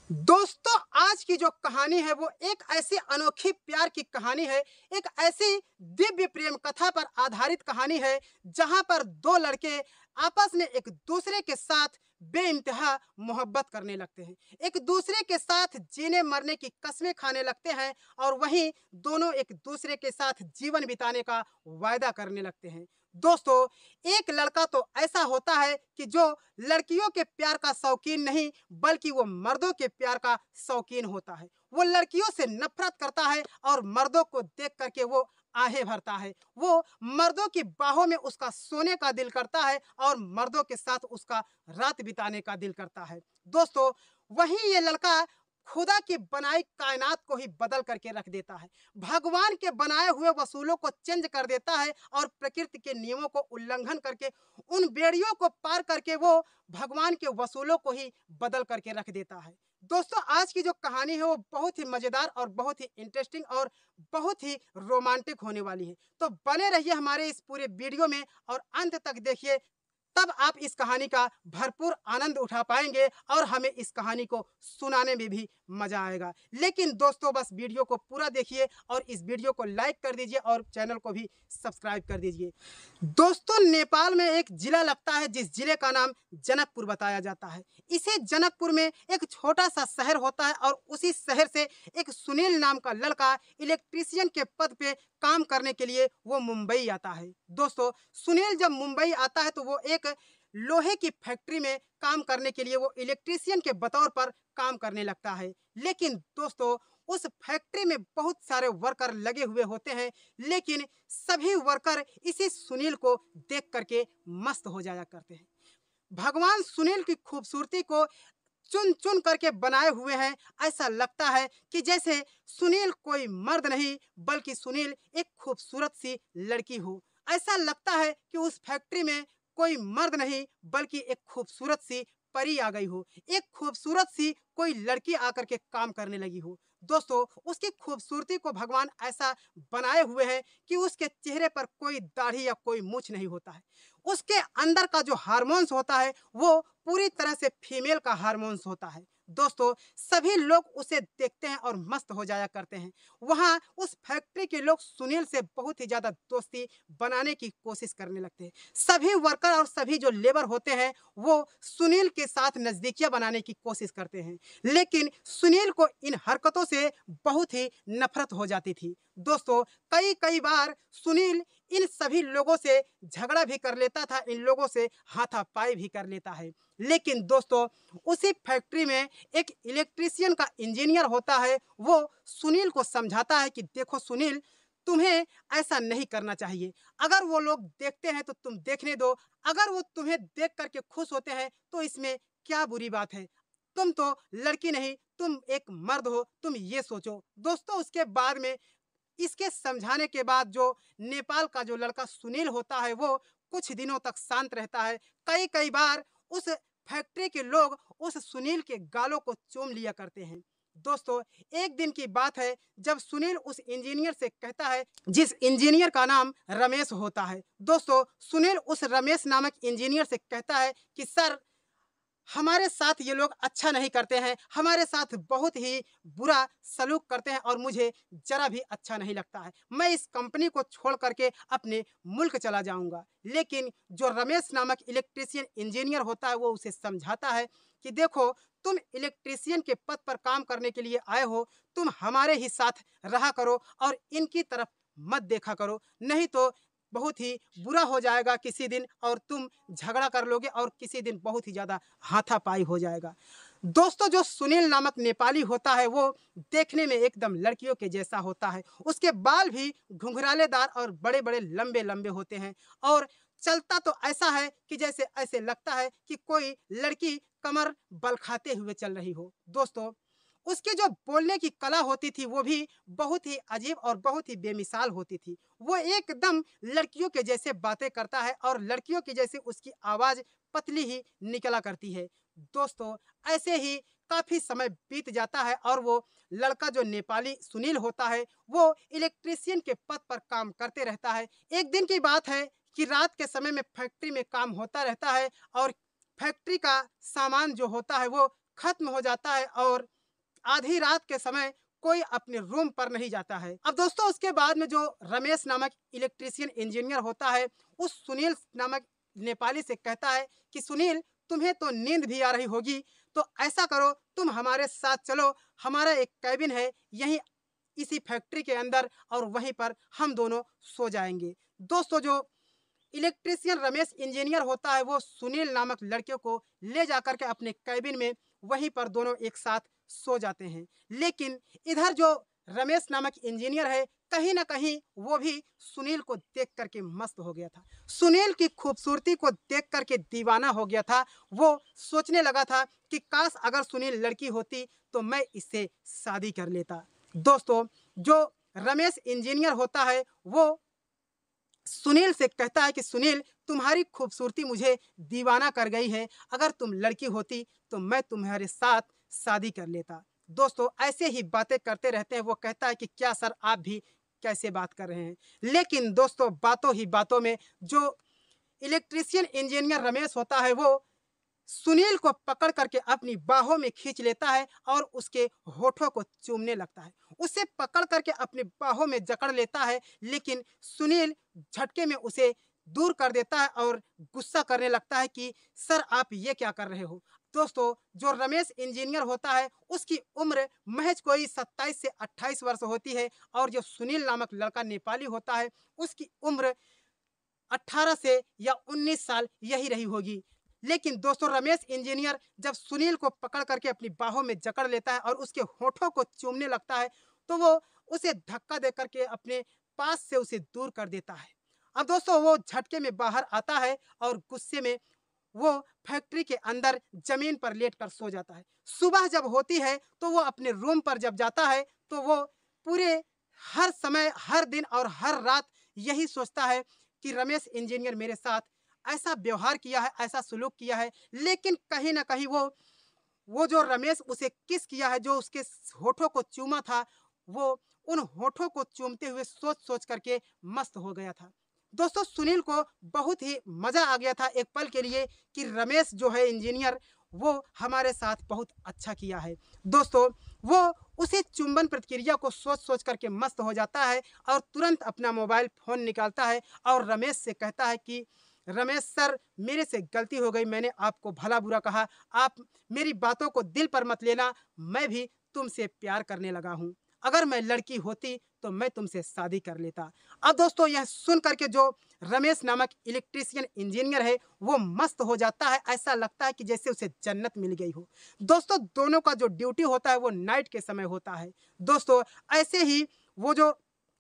दोस्तों, आज की जो कहानी है वो एक ऐसी अनोखी प्यार की कहानी है। एक ऐसी दिव्य प्रेम कथा पर आधारित कहानी है जहां पर दो लड़के आपस में एक दूसरे के साथ बेइंतहा मोहब्बत करने लगते हैं। एक दूसरे के साथ जीने मरने की कस्में खाने लगते हैं और वहीं दोनों एक दूसरे के साथ जीवन बिताने का वायदा करने लगते हैं। दोस्तों, एक लड़का तो ऐसा होता है कि जो लड़कियों के प्यार का शौकीन नहीं बल्कि वो मर्दों के प्यार का शौकीन होता है। वो लड़कियों से नफरत करता है और मर्दों को देख करके वो आहें भरता है। वो मर्दों की बाहों में उसका सोने का दिल करता है और मर्दों के साथ उसका रात बिताने का दिल करता है। दोस्तों, वहीं ये लड़का खुदा की बनाई कायनात को ही बदल करके रख देता है। भगवान के बनाए हुए वसूलों को चेंज कर देता है और प्रकृति के नियमों को उल्लंघन करके उन बेड़ियों को पार करके वो भगवान के वसूलों को ही बदल करके रख देता है। दोस्तों, आज की जो कहानी है वो बहुत ही मजेदार और बहुत ही इंटरेस्टिंग और बहुत ही रोमांटिक होने वाली है। तो बने रहिए हमारे इस पूरे वीडियो में और अंत तक देखिए, तब आप इस कहानी का भरपूर आनंद उठा पाएंगे और हमें इस कहानी को सुनाने में भी मजा आएगा। लेकिन दोस्तों, बस वीडियो को पूरा देखिए और इस वीडियो को लाइक कर दीजिए और चैनल को भी सब्सक्राइब कर दीजिए। दोस्तों, नेपाल में एक जिला लगता है जिस जिले का नाम जनकपुर बताया जाता है। इसी जनकपुर में एक छोटा सा शहर होता है और उसी शहर से एक सुनील नाम का लड़का इलेक्ट्रीशियन के पद पे काम करने के लिए वो मुंबई आता है। दोस्तों, सुनील जब मुंबई आता है तो वो एक लोहे की फैक्ट्री में काम करने के लिए वो इलेक्ट्रीशियन के बतौर पर काम करने लगता है। लेकिन दोस्तों, उस फैक्ट्री में बहुत सारे वर्कर लगे हुए होते हैं, लेकिन सभी वर्कर इसी सुनील को देख करके मस्त हो जाया करते हैं। भगवान सुनील की खूबसूरती को चुन चुन करके बनाए हुए हैं। ऐसा लगता है कि जैसे सुनील कोई मर्द नहीं बल्कि सुनील एक खूबसूरत सी लड़की हो। ऐसा लगता है कि उस फैक्ट्री में कोई मर्द नहीं बल्कि एक खूबसूरत सी परी आ गई हो। एक खूबसूरत सी कोई लड़की आकर के काम करने लगी हो। दोस्तों, उसकी खूबसूरती को भगवान ऐसा बनाए हुए हैं कि उसके चेहरे पर कोई दाढ़ी या कोई मूछ नहीं होता है। उसके अंदर का जो हार्मोन्स होता है वो पूरी तरह से फीमेल का हार्मोन्स होता है। दोस्तों, सभी लोग उसे देखते हैं और मस्त हो जाया करते हैं। वहाँ उस फैक्ट्री के लोग सुनील से बहुत ही ज्यादा दोस्ती बनाने की कोशिश करने लगते हैं। सभी वर्कर और सभी जो लेबर होते हैं वो सुनील के साथ नजदीकियां बनाने की कोशिश करते हैं। लेकिन सुनील को इन हरकतों से बहुत ही नफरत हो जाती थी। दोस्तों, कई कई बार सुनील इन सभी लोगों से झगड़ा भी कर लेता था, इन लोगों से हाथापाई भी कर लेता है। लेकिन दोस्तों, उसी फैक्ट्री में एक इलेक्ट्रीशियन का इंजीनियर होता है। वो सुनील को समझाता है कि देखो सुनील, तुम्हें ऐसा नहीं करना चाहिए। अगर वो लोग देखते हैं तो तुम देखने दो। अगर वो तुम्हें देख करके खुश होते हैं तो इसमें क्या बुरी बात है। तुम तो लड़की नहीं, तुम एक मर्द हो, तुम ये सोचो। दोस्तों, उसके बाद में इसके समझाने के बाद जो नेपाल का जो लड़का सुनील होता है वो कुछ दिनों तक शांत रहता है। कई कई बार उस फैक्ट्री के लोग उस सुनील के गालों को चूम लिया करते हैं। दोस्तों, एक दिन की बात है जब सुनील उस इंजीनियर से कहता है, जिस इंजीनियर का नाम रमेश होता है। दोस्तों, सुनील उस रमेश नामक इंजीनियर से कहता है कि सर, हमारे साथ ये लोग अच्छा नहीं करते हैं, हमारे साथ बहुत ही बुरा सलूक करते हैं और मुझे ज़रा भी अच्छा नहीं लगता है। मैं इस कंपनी को छोड़ करके अपने मुल्क चला जाऊँगा। लेकिन जो रमेश नामक इलेक्ट्रीशियन इंजीनियर होता है वो उसे समझाता है कि देखो, तुम इलेक्ट्रीशियन के पद पर काम करने के लिए आए हो, तुम हमारे ही साथ रहा करो और इनकी तरफ मत देखा करो, नहीं तो बहुत ही बुरा हो जाएगा किसी दिन और तुम झगड़ा कर लोगे और किसी दिन बहुत ही ज़्यादा हाथापाई हो जाएगा। दोस्तों, जो सुनील नामक नेपाली होता है वो देखने में एकदम लड़कियों के जैसा होता है। उसके बाल भी घुंघरालेदार और बड़े-बड़े लंबे-लंबे होते हैं और चलता तो ऐसा है कि जैसे ऐसे लगता है कि कोई लड़की कमर बल खाते हुए चल रही हो। दोस्तों, उसकी जो बोलने की कला होती थी वो भी बहुत ही अजीब और बहुत ही बेमिसाल होती थी। वो एकदम लड़कियों के जैसे बातें करता है और लड़कियों की जैसे उसकी आवाज़ पतली ही निकला करती है। दोस्तों, ऐसे ही काफ़ी समय बीत जाता है और वो लड़का जो नेपाली सुनील होता है वो इलेक्ट्रीशियन के पद पर काम करते रहता है। एक दिन की बात है कि रात के समय में फैक्ट्री में काम होता रहता है और फैक्ट्री का सामान जो होता है वो खत्म हो जाता है और आधी रात के समय कोई अपने रूम पर नहीं जाता है। अब दोस्तों उसके बाद में जो रमेश नामक इलेक्ट्रीशियन इंजीनियर होता है, उस सुनील नामक नेपाली से कहता है कि सुनील, तुम्हें तो नींद भी आ रही होगी, तो ऐसा करो तुम हमारे साथ चलो, हमारा एक कैबिन है यहीं इसी फैक्ट्री के अंदर, और वहीं पर हम दोनों सो जाएंगे। दोस्तों जो इलेक्ट्रीशियन रमेश इंजीनियर होता है वो सुनील नामक लड़के को ले जाकर के अपने कैबिन में वहीं पर दोनों एक साथ सो जाते हैं। लेकिन इधर जो रमेश नामक इंजीनियर है, कहीं ना कहीं वो भी सुनील को देख करके मस्त हो गया था, सुनील की खूबसूरती को देख करके दीवाना हो गया था। वो सोचने लगा था कि काश अगर सुनील लड़की होती तो मैं इससे शादी कर लेता। दोस्तों जो रमेश इंजीनियर होता है वो सुनील से कहता है कि सुनील, तुम्हारी खूबसूरती मुझे दीवाना कर गई है, अगर तुम लड़की होती तो मैं तुम्हारे साथ शादी कर लेता। दोस्तों ऐसे ही बातें करते रहते हैं। वो कहता है कि क्या सर आप भी कैसे बात कर रहे हैं। लेकिन दोस्तों बातों ही बातों में जो इलेक्ट्रीशियन इंजीनियर रमेश होता है वो सुनील को पकड़ करके अपनी बाहों में खींच लेता है और उसके होठों को चूमने लगता है, उसे पकड़ करके अपनी बाहों में जकड़ लेता है। लेकिन सुनील झटके में उसे दूर कर देता है और गुस्सा करने लगता है कि सर आप ये क्या कर रहे हो। दोस्तों जो रमेश इंजीनियर होता है उसकी उम्र महज कोई 27 से 28 वर्ष होती है, और जो सुनील नामक लड़का नेपाली होता है उसकी उम्र 18 से या 19 साल यही रही होगी। लेकिन दोस्तों रमेश इंजीनियर जब सुनील को पकड़ करके अपनी बाहों में जकड़ लेता है और उसके होठों को चूमने लगता है, तो वो उसे धक्का दे करके अपने पास से उसे दूर कर देता है। अब दोस्तों वो झटके में बाहर आता है और गुस्से में वो फैक्ट्री के अंदर जमीन पर लेटकर सो जाता है। सुबह जब होती है तो वो अपने रूम पर जब जाता है तो वो पूरे हर समय, हर दिन और हर रात यही सोचता है कि रमेश इंजीनियर मेरे साथ ऐसा व्यवहार किया है, ऐसा सलूक किया है। लेकिन कहीं ना कहीं वो जो रमेश उसे किस किया है, जो उसके होठों को चूमा था, वो उन होठों को चूमते हुए सोच सोच करके मस्त हो गया था। दोस्तों सुनील को बहुत ही मजा आ गया था एक पल के लिए कि रमेश जो है इंजीनियर वो हमारे साथ बहुत अच्छा किया है। दोस्तों वो उसी चुंबन प्रक्रिया को सोच सोच करके मस्त हो जाता है और तुरंत अपना मोबाइल फोन निकालता है और रमेश से कहता है कि रमेश सर मेरे से गलती हो गई, मैंने आपको भला बुरा कहा, आप मेरी बातों को दिल पर मत लेना, मैं भी तुमसे प्यार करने लगा हूँ, अगर मैं लड़की होती तो मैं तुमसे शादी कर लेता। अब दोस्तों यह सुन करके जो रमेश नामक इलेक्ट्रीशियन इंजीनियर है वो मस्त हो जाता है, ऐसा लगता है कि जैसे उसे जन्नत मिल गई हो। दोस्तों दोनों का जो ड्यूटी होता है वो नाइट के समय होता है। दोस्तों ऐसे ही वो जो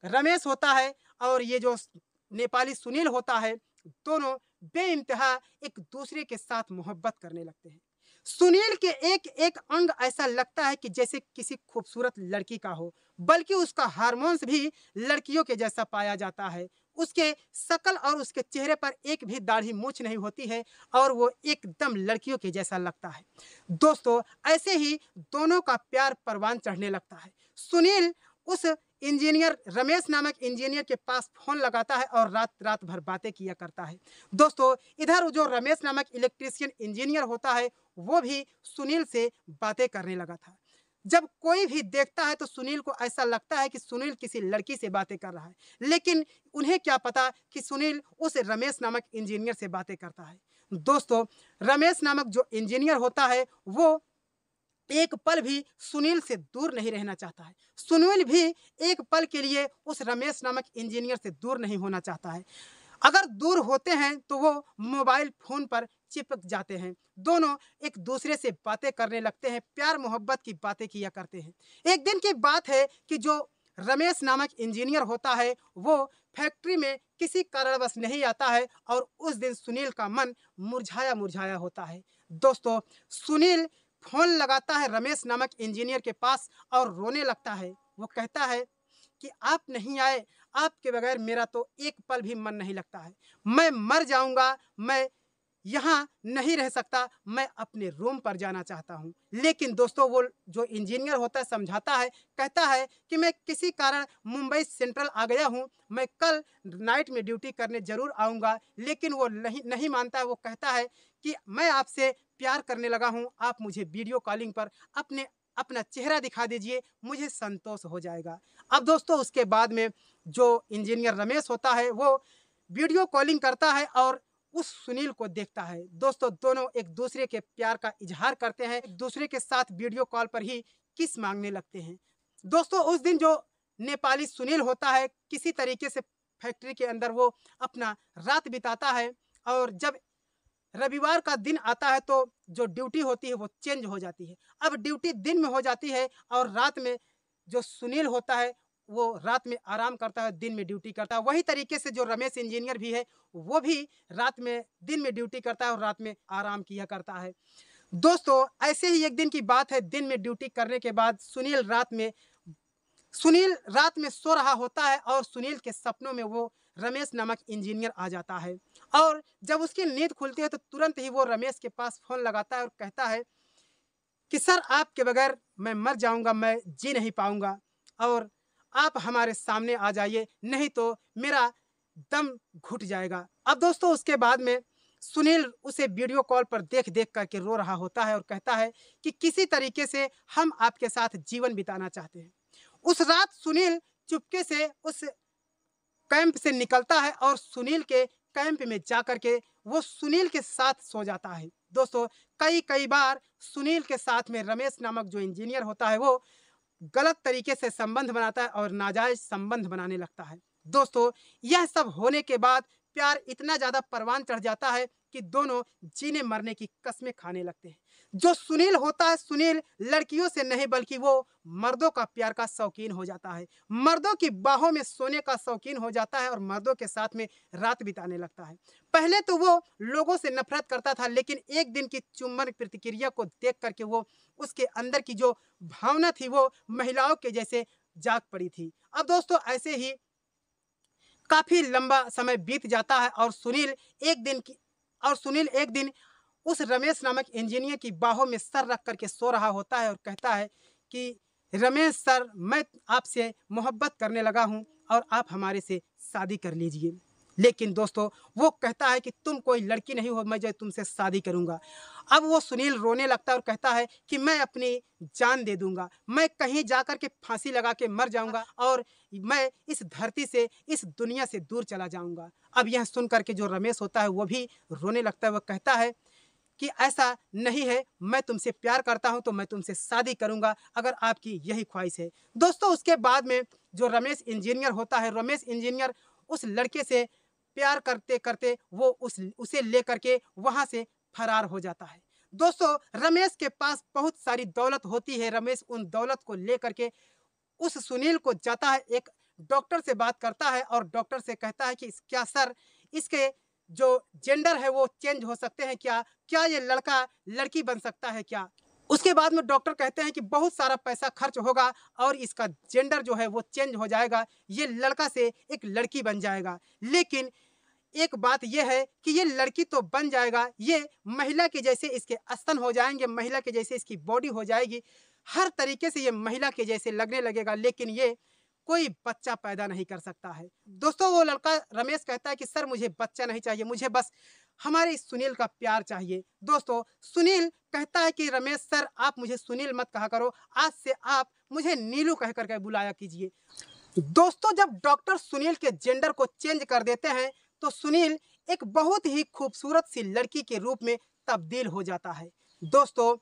रमेश होता है और ये जो नेपाली सुनील होता है, दोनों बेइंतहा एक दूसरे के साथ मोहब्बत करने लगते हैं। सुनील के एक एक अंग ऐसा लगता है कि जैसे किसी खूबसूरत लड़की का हो, बल्कि उसका हार्मोन्स भी लड़कियों के जैसा पाया जाता है। उसके शकल और उसके चेहरे पर एक भी दाढ़ी मूछ नहीं होती है और वो एकदम लड़कियों के जैसा लगता है। दोस्तों ऐसे ही दोनों का प्यार परवान चढ़ने लगता है। सुनील उस इंजीनियर रमेश नामक इंजीनियर के पास फोन लगाता है और रात रात भर बातें किया करता है। दोस्तों इधर जो रमेश नामक इलेक्ट्रीशियन इंजीनियर होता है वो भी सुनील से बातें करने लगा था। जब कोई भी देखता है तो सुनील को ऐसा लगता है कि सुनील किसी लड़की से बातें कर रहा है, लेकिन उन्हें क्या पता कि सुनील उस रमेश नामक इंजीनियर से बातें करता है। दोस्तों रमेश नामक जो इंजीनियर होता है वो एक पल भी सुनील से दूर नहीं रहना चाहता है। सुनील भी एक पल के लिए उस रमेश नामक इंजीनियर से दूर नहीं होना चाहता है। अगर दूर होते हैं तो वो मोबाइल फोन पर चिपक जाते हैं, दोनों एक दूसरे से बातें करने लगते हैं, प्यार मोहब्बत की बातें किया करते हैं। एक दिन की बात है कि जो रमेश नामक इंजीनियर होता है वो फैक्ट्री में किसी कारणवश नहीं आता है और उस दिन सुनील का मन मुरझाया मुरझाया होता है। दोस्तों सुनील फोन लगाता है रमेश नामक इंजीनियर के पास और रोने लगता है। वो कहता है कि आप नहीं आए, आपके बगैर मेरा तो एक पल भी मन नहीं लगता है, मैं मर जाऊंगा, मैं यहाँ नहीं रह सकता, मैं अपने रूम पर जाना चाहता हूँ। लेकिन दोस्तों वो जो इंजीनियर होता है समझाता है, कहता है कि मैं किसी कारण मुंबई सेंट्रल आ गया हूँ, मैं कल नाइट में ड्यूटी करने जरूर आऊँगा। लेकिन वो नहीं मानता है। वो कहता है कि मैं आपसे प्यार करने लगा हूँ, आप मुझे वीडियो कॉलिंग पर अपने अपना चेहरा दिखा दीजिए, मुझे संतोष हो जाएगा। अब दोस्तों उसके बाद में जो इंजीनियर रमेश होता है वो वीडियो कॉलिंग करता है और उस सुनील को देखता है। दोस्तों दोनों एक दूसरे के प्यार का इजहार करते हैं, एक दूसरे के साथ वीडियो कॉल पर ही किस मांगने लगते हैं। दोस्तों उस दिन जो नेपाली सुनील होता है किसी तरीके से फैक्ट्री के अंदर वो अपना रात बिताता है और जब रविवार का दिन आता है तो जो ड्यूटी होती है वो चेंज हो जाती है। अब ड्यूटी दिन में हो जाती है और रात में जो सुनील होता है वो रात में आराम करता है, दिन में ड्यूटी करता है। वही तरीके से जो रमेश इंजीनियर भी है वो भी रात में दिन में ड्यूटी करता है और रात में आराम किया करता है। दोस्तों ऐसे ही एक दिन की बात है, दिन में ड्यूटी करने के बाद सुनील रात में सो रहा होता है और सुनील के सपनों में वो रमेश नामक इंजीनियर आ जाता है और जब उसकी नींद खुलती है तो तुरंत ही वो रमेश के पास फ़ोन लगाता है और कहता है कि सर आपके बगैर मैं मर जाऊंगा, मैं जी नहीं पाऊंगा और आप हमारे सामने आ जाइए, नहीं तो मेरा दम घुट जाएगा। अब दोस्तों उसके बाद में सुनील उसे वीडियो कॉल पर देख देख करके रो रहा होता है और कहता है कि किसी तरीके से हम आपके साथ जीवन बिताना चाहते हैं। उस रात सुनील चुपके से उस कैंप से निकलता है और सुनील के कैंप में जाकर के वो सुनील के साथ सो जाता है। दोस्तों कई कई बार सुनील के साथ में रमेश नामक जो इंजीनियर होता है वो गलत तरीके से संबंध बनाता है और नाजायज संबंध बनाने लगता है। दोस्तों यह सब होने के बाद प्यार इतना ज्यादा परवान चढ़ जाता है कि दोनों जीने मरने की कस्में खाने लगते हैं। जो सुनील होता है, सुनील लड़कियों से नहीं बल्कि वो मर्दों का प्यार का शौकीन हो जाता है, मर्दों की बाहों में सोने का शौकीन हो जाता है और मर्दों के साथ में रात बिताने लगता है। पहले तो वो लोगों से नफरत करता था, लेकिन एक दिन की चुंबन प्रतिक्रिया को देख करके वो उसके अंदर की जो भावना थी वो महिलाओं के जैसे जाग पड़ी थी। अब दोस्तों ऐसे ही काफी लंबा समय बीत जाता है और सुनील एक दिन उस रमेश नामक इंजीनियर की बाहों में सर रख करके सो रहा होता है और कहता है कि रमेश सर, मैं आपसे मोहब्बत करने लगा हूं और आप हमारे से शादी कर लीजिए। लेकिन दोस्तों वो कहता है कि तुम कोई लड़की नहीं हो, मैं जो तुमसे शादी करूंगा। अब वो सुनील रोने लगता है और कहता है कि मैं अपनी जान दे दूंगा, मैं कहीं जाकर के फांसी लगा के मर जाऊंगा और मैं इस धरती से, इस दुनिया से दूर चला जाऊंगा। अब यह सुन करके जो रमेश होता है वो भी रोने लगता है। वह कहता है कि ऐसा नहीं है, मैं तुमसे प्यार करता हूं तो मैं तुमसे शादी करूंगा अगर आपकी यही ख्वाहिश है। दोस्तों उसके बाद में जो रमेश इंजीनियर होता है, रमेश इंजीनियर उस लड़के से प्यार करते करते वो उसे लेकर के वहां से फरार हो जाता है। दोस्तों रमेश के पास बहुत सारी दौलत होती है। रमेश उन दौलत को लेकर के उस सुनील को जाता है, एक डॉक्टर से बात करता है और डॉक्टर से कहता है कि क्या सर इसके जो जेंडर है वो चेंज हो सकते हैं क्या, क्या ये लड़का लड़की बन सकता है क्या। उसके बाद में डॉक्टर कहते हैं कि बहुत सारा पैसा खर्च होगा और इसका जेंडर जो है वो चेंज हो जाएगा, ये लड़का से एक लड़की बन जाएगा। लेकिन एक बात यह है कि ये लड़की तो बन जाएगा, ये महिला के जैसे इसके स्तन हो जाएंगे, महिला के जैसे इसकी बॉडी हो जाएगी, हर तरीके से ये महिला के जैसे लगने लगेगा, लेकिन ये कोई बच्चा पैदा नहीं कर सकता है। दोस्तों वो लड़का रमेश कहता है कि सर मुझे बच्चा नहीं चाहिए, मुझे बस हमारे इस सुनील का प्यार चाहिए। दोस्तों सुनील कहता है कि रमेश सर आप मुझे सुनील मत कहा करो, आज से आप मुझे नीलू कह करके बुलाया कीजिए। दोस्तों जब डॉक्टर सुनील के जेंडर को चेंज कर देते हैं तो सुनील एक बहुत ही खूबसूरत सी लड़की के रूप में तब्दील हो जाता है। दोस्तों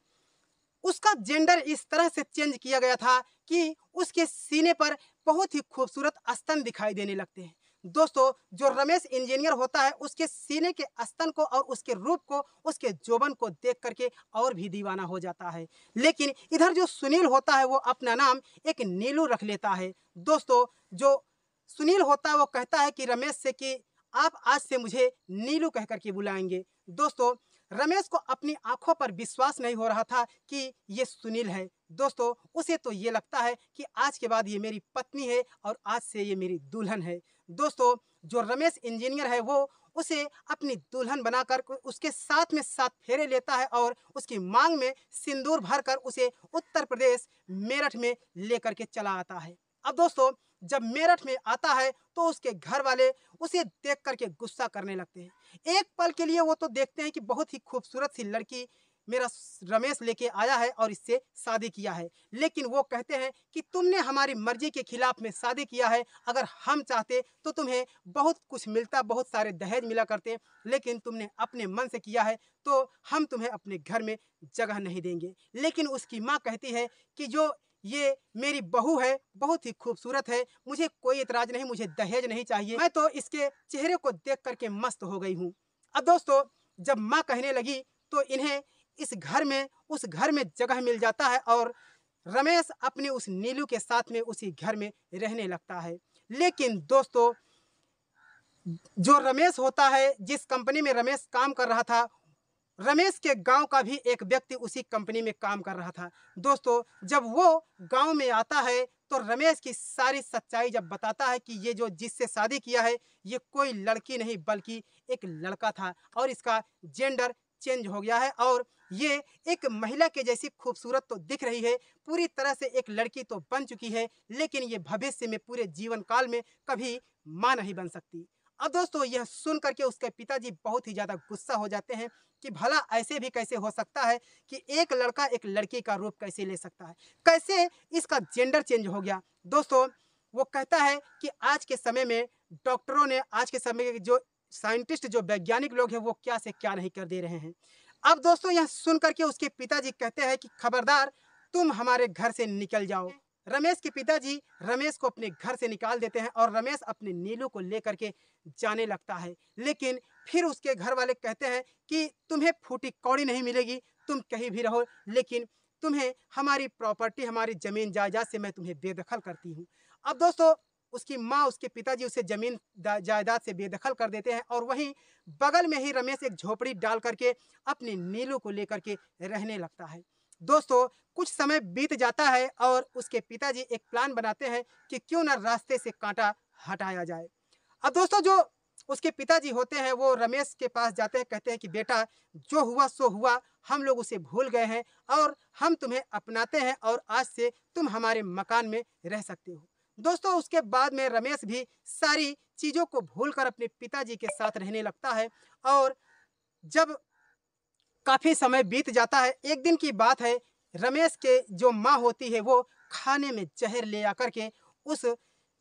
उसका जेंडर इस तरह से चेंज किया गया था कि उसके सीने पर बहुत ही खूबसूरत स्तन दिखाई देने लगते हैं। दोस्तों जो रमेश इंजीनियर होता है उसके सीने के स्तन को और उसके रूप को, उसके जोबन को देख करके और भी दीवाना हो जाता है। लेकिन इधर जो सुनील होता है वो अपना नाम एक नीलू रख लेता है। दोस्तों जो सुनील होता है वो कहता है कि रमेश से कि आप आज से मुझे नीलू कह करके बुलाएंगे। दोस्तों रमेश को अपनी आंखों पर विश्वास नहीं हो रहा था कि ये सुनील है। दोस्तों उसे तो ये लगता है कि आज के बाद ये मेरी पत्नी है और आज से ये मेरी दुल्हन है। दोस्तों जो रमेश इंजीनियर है वो उसे अपनी दुल्हन बनाकर उसके साथ में 7 फेरे लेता है और उसकी मांग में सिंदूर भरकर उसे उत्तर प्रदेश मेरठ में लेकर के चला आता है। अब दोस्तों जब मेरठ में आता है तो उसके घर वाले उसे देख करके गुस्सा करने लगते हैं। एक पल के लिए वो तो देखते हैं कि बहुत ही खूबसूरत सी लड़की मेरा रमेश लेके आया है और इससे शादी किया है। लेकिन वो कहते हैं कि तुमने हमारी मर्जी के खिलाफ में शादी किया है, अगर हम चाहते तो तुम्हें बहुत कुछ मिलता, बहुत सारे दहेज मिला करते, लेकिन तुमने अपने मन से किया है तो हम तुम्हें अपने घर में जगह नहीं देंगे। लेकिन उसकी माँ कहती है कि जो ये मेरी बहू है बहुत ही खूबसूरत है, मुझे कोई एतराज नहीं, मुझे दहेज नहीं चाहिए, मैं तो इसके चेहरे को देख करके मस्त हो गई हूँ। अब दोस्तों जब माँ कहने लगी तो इन्हें इस घर में, उस घर में जगह मिल जाता है और रमेश अपने उस नीलू के साथ में उसी घर में रहने लगता है। लेकिन दोस्तों जो रमेश होता है, जिस कंपनी में रमेश काम कर रहा था, रमेश के गांव का भी एक व्यक्ति उसी कंपनी में काम कर रहा था। दोस्तों जब वो गांव में आता है तो रमेश की सारी सच्चाई जब बताता है कि ये जो जिससे शादी किया है ये कोई लड़की नहीं बल्कि एक लड़का था और इसका जेंडर चेंज हो गया है और ये एक महिला के जैसी खूबसूरत तो दिख रही है, पूरी तरह से एक लड़की तो बन चुकी है, लेकिन ये भविष्य में पूरे जीवन काल में कभी मां नहीं बन सकती। अब दोस्तों यह सुन करके उसके पिताजी बहुत ही ज्यादा गुस्सा हो जाते हैं कि भला ऐसे भी कैसे हो सकता है कि एक लड़का एक लड़की का रूप कैसे ले सकता है, कैसे इसका जेंडर चेंज हो गया। दोस्तों वो कहता है कि आज के समय में डॉक्टरों ने, आज के समय के जो साइंटिस्ट, जो वैज्ञानिक लोग हैं वो क्या से क्या नहीं कर दे रहे हैं। अब दोस्तों यह सुन करके उसके पिताजी कहते हैं कि खबरदार तुम हमारे घर से निकल जाओ। रमेश के पिताजी रमेश को अपने घर से निकाल देते हैं और रमेश अपने नीलू को लेकर के जाने लगता है। लेकिन फिर उसके घर वाले कहते हैं कि तुम्हें फूटी कौड़ी नहीं मिलेगी, तुम कहीं भी रहो, लेकिन तुम्हें हमारी प्रॉपर्टी, हमारी जमीन जायदाद से मैं तुम्हें बेदखल करती हूँ। अब दोस्तों उसकी माँ, उसके पिताजी उसे जमीन जायदाद से बेदखल कर देते हैं और वहीं बगल में ही रमेश एक झोपड़ी डाल करके अपने नीलू को लेकर के रहने लगता है। दोस्तों कुछ समय बीत जाता है और उसके पिताजी एक प्लान बनाते हैं कि क्यों ना रास्ते से कांटा हटाया जाए। अब दोस्तों जो उसके पिताजी होते हैं वो रमेश के पास जाते हैं, कहते हैं कि बेटा जो हुआ सो हुआ, हम लोग उसे भूल गए हैं और हम तुम्हें अपनाते हैं और आज से तुम हमारे मकान में रह सकते हो। दोस्तों उसके बाद में रमेश भी सारी चीजों को भूलकर अपने पिताजी के साथ रहने लगता है और जब काफी समय बीत जाता है, एक दिन की बात है, रमेश के जो माँ होती है वो खाने में जहर ले आकर के उस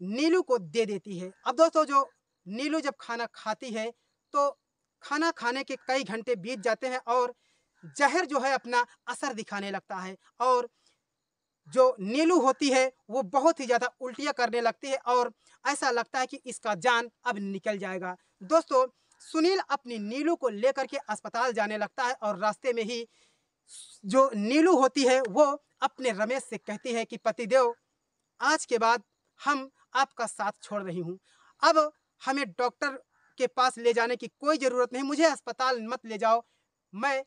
नीलू को दे देती है। अब दोस्तों जो नीलू जब खाना खाती है तो खाना खाने के कई घंटे बीत जाते हैं और जहर जो है अपना असर दिखाने लगता है और जो नीलू होती है वो बहुत ही ज्यादा उल्टियां करने लगती है और ऐसा लगता है कि इसका जान अब निकल जाएगा। दोस्तों सुनील अपनी नीलू को लेकर के अस्पताल जाने लगता है और रास्ते में ही जो नीलू होती है वो अपने रमेश से कहती है कि पतिदेव आज के बाद हम आपका साथ छोड़ रही हूँ, अब हमें डॉक्टर के पास ले जाने की कोई जरूरत नहीं, मुझे अस्पताल मत ले जाओ, मैं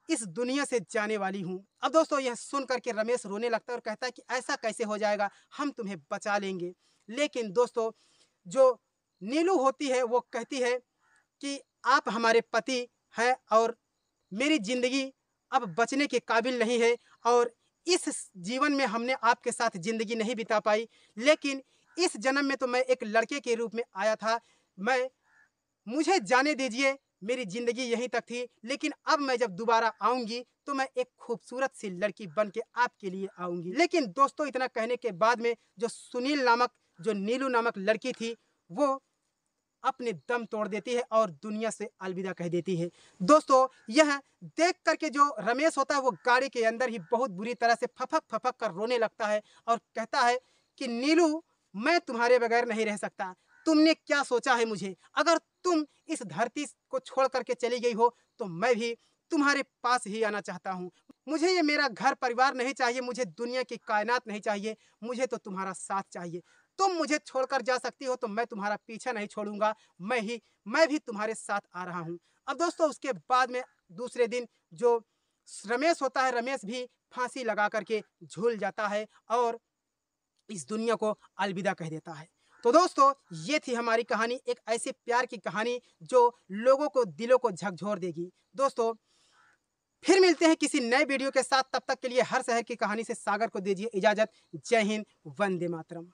इस दुनिया से जाने वाली हूँ। अब दोस्तों यह सुन करके रमेश रोने लगता है और कहता है कि ऐसा कैसे हो जाएगा, हम तुम्हें बचा लेंगे। लेकिन दोस्तों जो नीलू होती है वो कहती है कि आप हमारे पति हैं और मेरी जिंदगी अब बचने के काबिल नहीं है और इस जीवन में हमने आपके साथ जिंदगी नहीं बिता पाई, लेकिन इस जन्म में तो मैं एक लड़के के रूप में आया था, मुझे जाने दीजिए, मेरी जिंदगी यहीं तक थी, लेकिन अब मैं जब दोबारा आऊंगी तो मैं एक खूबसूरत सी लड़की बन के आपके लिए आऊंगी। लेकिन दोस्तों इतना कहने के बाद में जो सुनील नामक, जो नीलू नामक लड़की थी वो अपने दम तोड़ देती है और दुनिया से अलविदा कह देती है। दोस्तों यह देख करके जो रमेश होता है वो गाड़ी के अंदर ही बहुत बुरी तरह से फपक फपक कर रोने लगता है और कहता है कि नीलू मैं तुम्हारे बगैर नहीं रह सकता, तुमने क्या सोचा है मुझे, अगर तुम इस धरती को छोड़ करके चली गई हो तो मैं भी तुम्हारे पास ही आना चाहता हूँ, मुझे ये मेरा घर परिवार नहीं चाहिए, मुझे दुनिया की कायनात नहीं चाहिए, मुझे तो तुम्हारा साथ चाहिए, तुम मुझे छोड़कर जा सकती हो तो मैं तुम्हारा पीछा नहीं छोड़ूंगा, मैं भी तुम्हारे साथ आ रहा हूँ। अब दोस्तों उसके बाद में दूसरे दिन जो रमेश होता है, रमेश भी फांसी लगा करके झूल जाता है और इस दुनिया को अलविदा कह देता है। तो दोस्तों ये थी हमारी कहानी, एक ऐसे प्यार की कहानी जो लोगों को, दिलों को झकझोर देगी। दोस्तों फिर मिलते हैं किसी नए वीडियो के साथ, तब तक के लिए हर शहर की कहानी से सागर को दीजिए इजाजत। जय हिंद, वंदे मातरम।